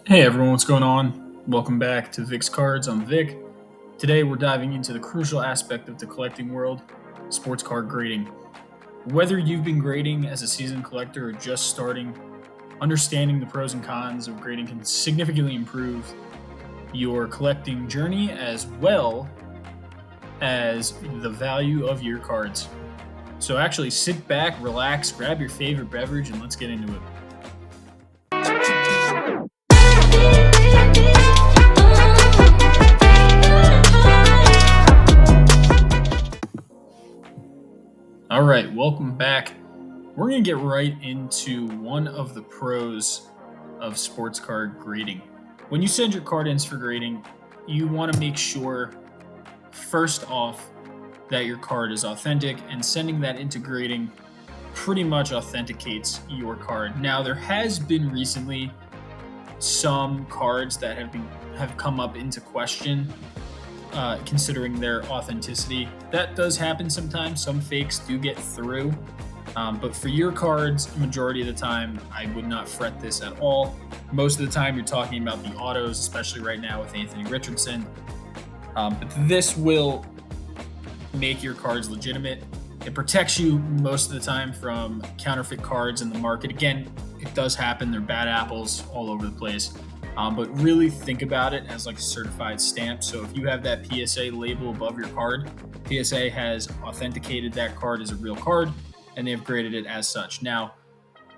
Hey everyone, what's going on? Welcome back to Vic's Cards. I'm Vic. Today we're diving into the crucial aspect of the collecting world, sports card grading. Whether you've been grading as a seasoned collector or just starting, understanding the pros and cons of grading can significantly improve your collecting journey as well as the value of your cards. So actually sit back, relax, grab your favorite beverage, and let's get into it. All right, welcome back. We're going to get right into one of the pros of sports card grading. When you send your card ins for grading, you want to make sure, first off, that your card is authentic, and sending that into grading pretty much authenticates your card. Now, there has been recently some cards that have come up into question considering their authenticity. That does happen sometimes. Some fakes do get through. But for your cards, majority of the time, I would not fret this at all. Most of the time, you're talking about the autos, especially right now with Anthony Richardson. But this will make your cards legitimate. It protects you most of the time from counterfeit cards in the market. Again, it does happen. They're bad apples all over the place. But really think about it as like a certified stamp. So if you have that PSA label above your card, PSA has authenticated that card as a real card, and they've graded it as such. Now,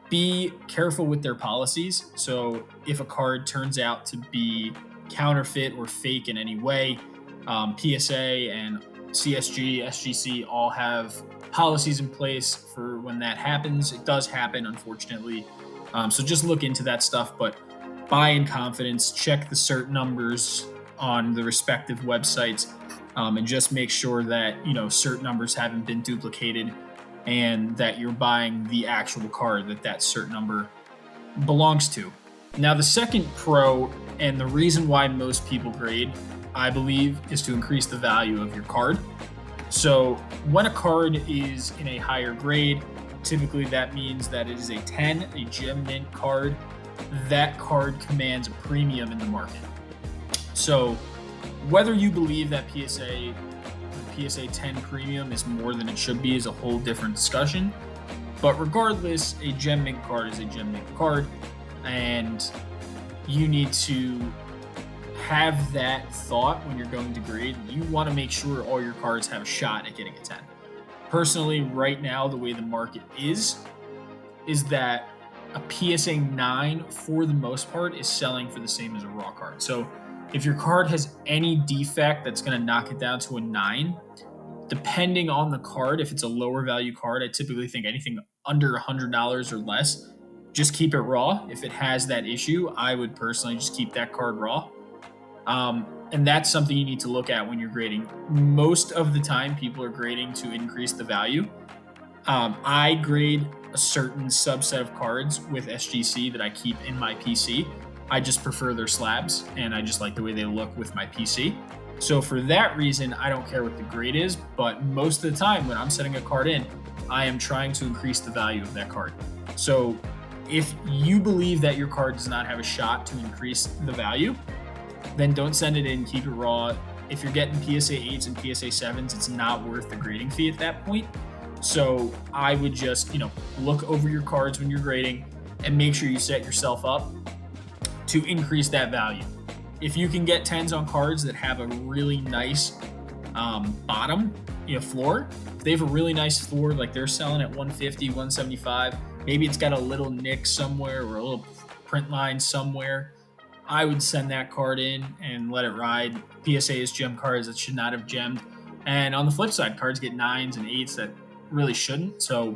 be careful with their policies. So if a card turns out to be counterfeit or fake in any way, PSA and CSG, SGC all have policies in place for when that happens. It does happen, unfortunately. So just look into that stuff, but buy in confidence, check the cert numbers on the respective websites, and just make sure that, cert numbers haven't been duplicated and that you're buying the actual card that cert number belongs to. Now, the second pro, and the reason why most people grade, I believe, is to increase the value of your card. So when a card is in a higher grade, typically that means that it is a 10, a gem mint card. That card commands a premium in the market. So whether you believe that PSA 10 premium is more than it should be is a whole different discussion. But regardless, a gem mint card is a gem mint card, and you need to have that thought when you're going to grade. You want to make sure all your cards have a shot at getting a 10. Personally, right now, the way the market is that a PSA 9, for the most part, is selling for the same as a raw card. So if your card has any defect that's going to knock it down to a 9, depending on the card, if it's a lower value card, I typically think anything under $100 or less, just keep it raw. If it has that issue, I would personally just keep that card raw. And that's something you need to look at when you're grading. Most of the time, people are grading to increase the value. I grade a certain subset of cards with SGC that I keep in my PC. I just prefer their slabs, and I just like the way they look with my PC. So for that reason, I don't care what the grade is, but most of the time when I'm setting a card in, I am trying to increase the value of that card. So if you believe that your card does not have a shot to increase the value, then don't send it in, keep it raw. If you're getting PSA 8s and PSA 7s, it's not worth the grading fee at that point. So I would just, look over your cards when you're grading and make sure you set yourself up to increase that value. If you can get 10s on cards that have a really nice bottom, floor, if they have a really nice floor, like they're selling at 150, 175, maybe it's got a little nick somewhere or a little print line somewhere, I would send that card in and let it ride. PSA is gem cards that should not have gemmed. And on the flip side, cards get 9s and 8s that really shouldn't. So,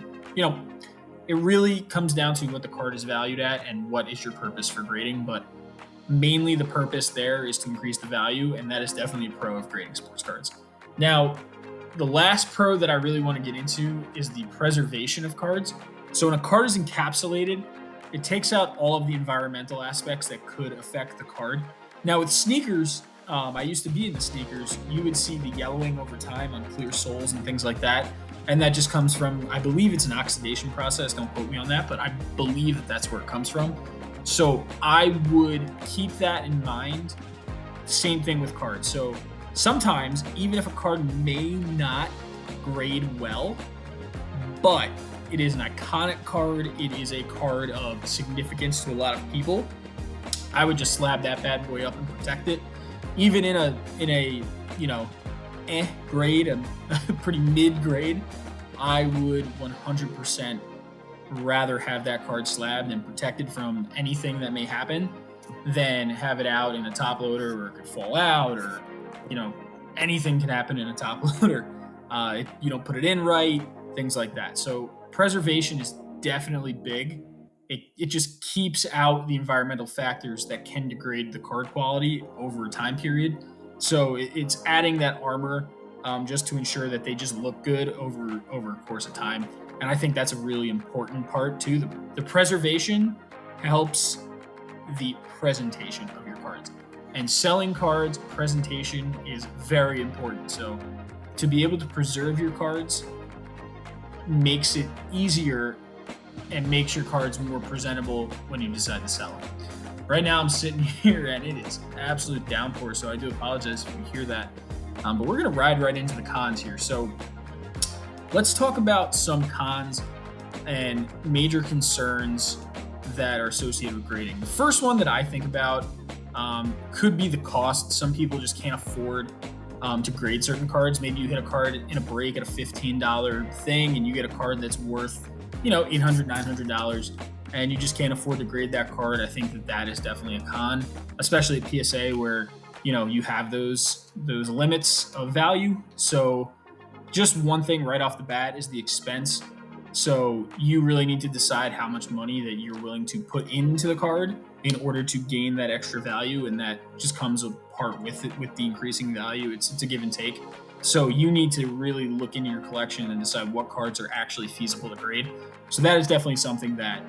it really comes down to what the card is valued at and what is your purpose for grading. But mainly the purpose there is to increase the value, and that is definitely a pro of grading sports cards. Now, the last pro that I really want to get into is the preservation of cards. So when a card is encapsulated, it takes out all of the environmental aspects that could affect the card. Now with sneakers, I used to be in the sneakers, you would see the yellowing over time on clear soles and things like that. And that just comes from, I believe it's an oxidation process. Don't quote me on that, but I believe that that's where it comes from. So I would keep that in mind. Same thing with cards. So sometimes, even if a card may not grade well, but it is an iconic card, it is a card of significance to a lot of people, I would just slab that bad boy up and protect it. Even in a grade, a pretty mid grade, I would 100% rather have that card slabbed and protected from anything that may happen than have it out in a top loader where it could fall out, or anything can happen in a top loader if you don't put it in right, things like that. So preservation is definitely big. It just keeps out the environmental factors that can degrade the card quality over a time period. So it's adding that armor just to ensure that they just look good over a course of time. And I think that's a really important part too. The preservation helps the presentation of your cards. And selling cards, presentation is very important. So to be able to preserve your cards makes it easier and makes your cards more presentable when you decide to sell them. Right now I'm sitting here and it is absolute downpour, so I do apologize if you hear that. But we're going to ride right into the cons here. So let's talk about some cons and major concerns that are associated with grading. The first one that I think about could be the cost. Some people just can't afford to grade certain cards. Maybe you hit a card in a break at a $15 thing and you get a card that's worth $800, $900, and you just can't afford to grade that card. I think that is definitely a con, especially at PSA where you have those limits of value. So just one thing right off the bat is the expense. So you really need to decide how much money that you're willing to put into the card in order to gain that extra value, and that just comes apart with it, with the increasing value. It's a give and take. So you need to really look into your collection and decide what cards are actually feasible to grade. So that is definitely something that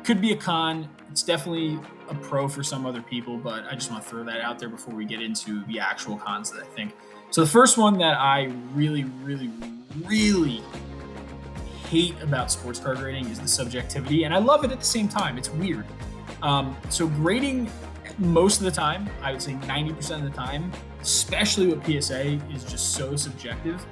could be a con. It's definitely a pro for some other people, but I just want to throw that out there before we get into the actual cons that I think. So the first one that I really, really, really hate about sports card grading is the subjectivity, and I love it at the same time. It's weird. So grading, most of the time, I would say 90% of the time, especially with PSA, is just so subjective.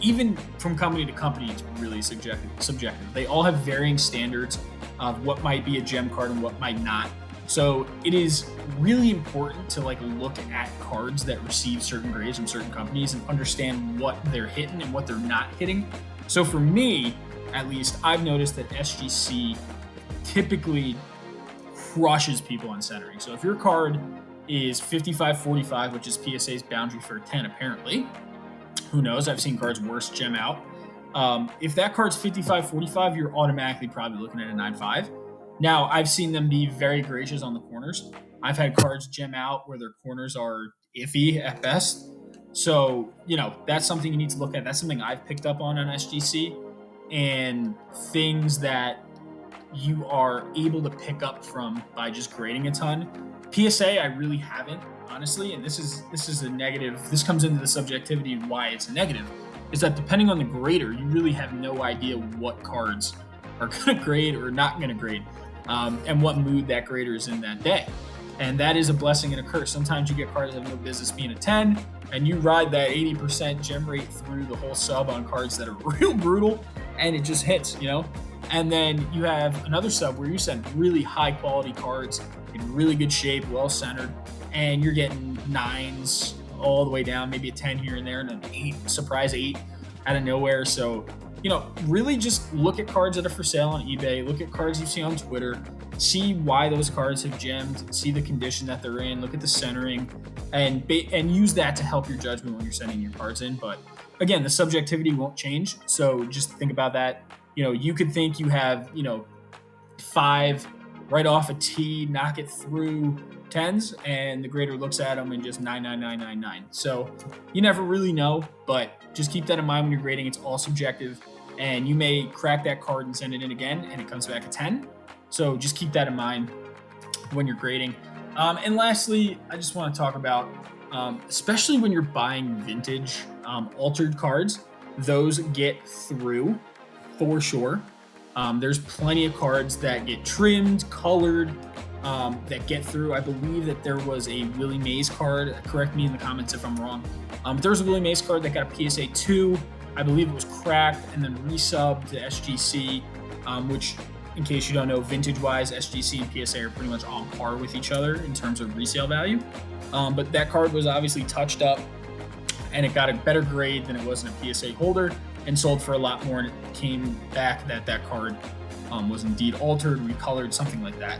Even from company to company, it's really subjective. They all have varying standards of what might be a gem card and what might not. So it is really important to look at cards that receive certain grades from certain companies and understand what they're hitting and what they're not hitting. So for me, at least, I've noticed that SGC typically crushes people on centering. So if your card is 55-45, which is PSA's boundary for a 10, apparently, who knows? I've seen cards worse gem out. If that card's 55-45, you're automatically probably looking at a 9.5. Now, I've seen them be very gracious on the corners. I've had cards gem out where their corners are iffy at best. So, that's something you need to look at. That's something I've picked up on SGC, and things that you are able to pick up from by just grading a ton. PSA, I really haven't, honestly, and this is a negative. This comes into the subjectivity and why it's a negative, is that depending on the grader, you really have no idea what cards are going to grade or not going to grade, and what mood that grader is in that day. And that is a blessing and a curse. Sometimes you get cards that have no business being a 10, and you ride that 80% gem rate through the whole sub on cards that are real brutal, and it just hits, And then you have another sub where you send really high quality cards in really good shape, well centered, and you're getting 9s all the way down, maybe a 10 here and there, and an 8, surprise 8 out of nowhere. So, really just look at cards that are for sale on eBay, look at cards you see on Twitter, see why those cards have gemmed, see the condition that they're in, look at the centering, and use that to help your judgment when you're sending your cards in. But again, the subjectivity won't change. So just think about that. You could think you have, 5 right off a tee, knock it through 10s, and the grader looks at them and just 99999. So you never really know, but just keep that in mind when you're grading. It's all subjective, and you may crack that card and send it in again, and it comes back a 10. So just keep that in mind when you're grading. And lastly, I just want to talk about, especially when you're buying vintage altered cards, those get through for sure. There's plenty of cards that get trimmed, colored, that get through. I believe that there was a Willie Mays card. Correct me in the comments if I'm wrong. But there was a Willie Mays card that got a PSA 2. I believe it was cracked and then resubbed to SGC, which, in case you don't know, vintage-wise, SGC and PSA are pretty much on par with each other in terms of resale value. But that card was obviously touched up, and it got a better grade than it was in a PSA holder and sold for a lot more, and it came back that that card was indeed altered, recolored, something like that.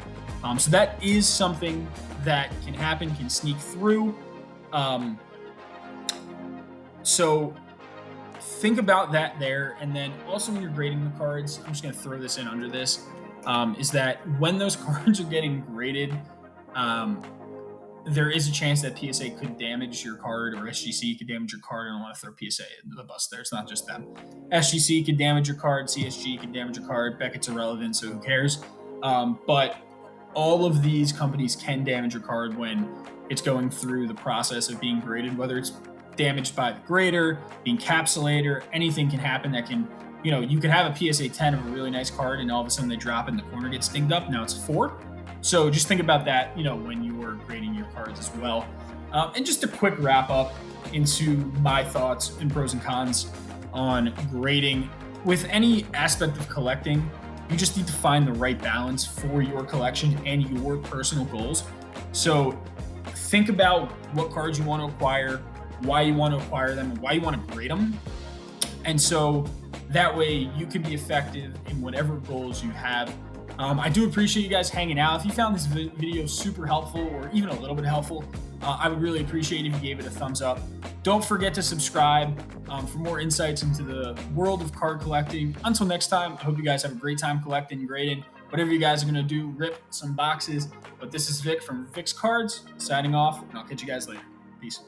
So that is something that can happen, can sneak through. So think about that there. And then also when you're grading the cards, I'm just going to throw this in under this, is that when those cards are getting graded, there is a chance that PSA could damage your card, or SGC could damage your card. I don't want to throw PSA into the bus there. It's not just them. SGC could damage your card. CSG could damage your card. Beckett's irrelevant, so who cares? But all of these companies can damage your card when it's going through the process of being graded, whether it's damaged by the grader, the encapsulator, anything can happen that can, you could have a PSA 10 of a really nice card and all of a sudden they drop it and the corner gets dinged up. Now it's 4. So just think about that, when you are grading your cards as well. And just a quick wrap up into my thoughts and pros and cons on grading. With any aspect of collecting, you just need to find the right balance for your collection and your personal goals. So think about what cards you want to acquire, why you want to acquire them, and why you want to grade them. And so that way you can be effective in whatever goals you have. I do appreciate you guys hanging out. If you found this video super helpful or even a little bit helpful, I would really appreciate if you gave it a thumbs up. Don't forget to subscribe for more insights into the world of card collecting. Until next time, I hope you guys have a great time collecting and grading. Whatever you guys are going to do, rip some boxes. But this is Vic from Vic's Cards, signing off, and I'll catch you guys later. Peace.